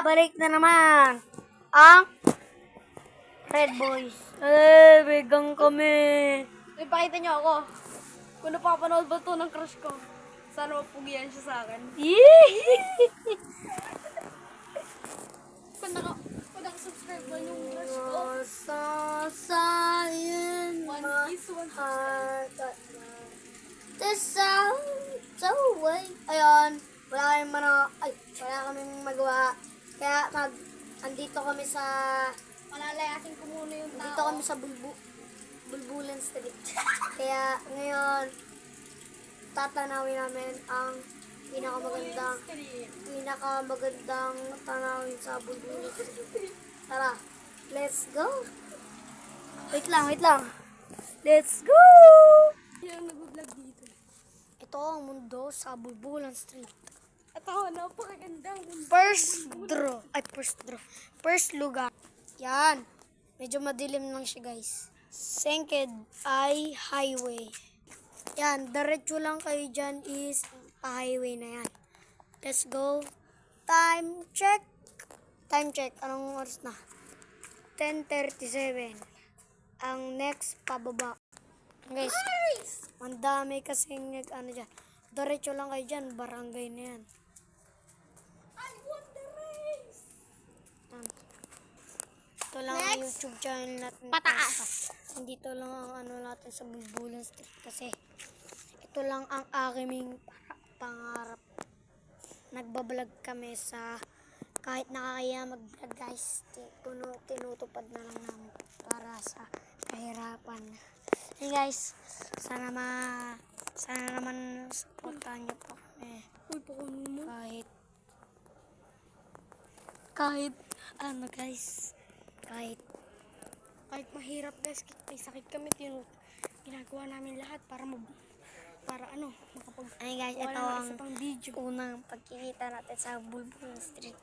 Balik na naman ang Red Boys. Bigang kami. Ipakita niyo ako. Kung napapanood ba ito ng crush ko, sana mapugian siya sa akin. Kung naka-subscribe ba yung crush ko, Sasayin one kiss, one subscribe. heart at the sound away. Ayun, wala kaming magawa. Kaya andito kami sa Palalayasin ko muna yung Dito tao. kami sa Bulbulan Street. Kaya ngayon, tatanawin namin ang pinakamagandang tanawin sa Bulbulan Street. Tara, let's go! Wait lang. Let's go! Yung nag-vlog dito. Ito ang mundo sa Bulbulan Street. At ako, napakaganda. First lugar. Yan. Medyo madilim lang siya, guys. Sengked ay highway. Yan, diretso lang kayo dyan is pa-highway na yan. Let's go. Time check. Anong oras na? 10:37. Ang next, pababa. Guys, ang dami kasing dyan. Diretso lang kayo dyan, barangay na yan. I won the race! Ito lang ang YouTube channel natin. Pataas. Dito lang ang natin sa Bulbulan Street kasi ito lang ang aking pangarap. Nagbablog kami sa kahit nakakaya mag-vlog, guys. Tinutupad na lang namin para sa kahirapan. Hey guys, sana naman supportahan niyo po kami. Uy, pakuno mo. Kahit guys, kahit Mahirap guys, may sakit kami, ginagawa namin lahat para makapag ay guys, ito wala na ang isa pang video. unang pagkikita natin sa Bulbulan Street.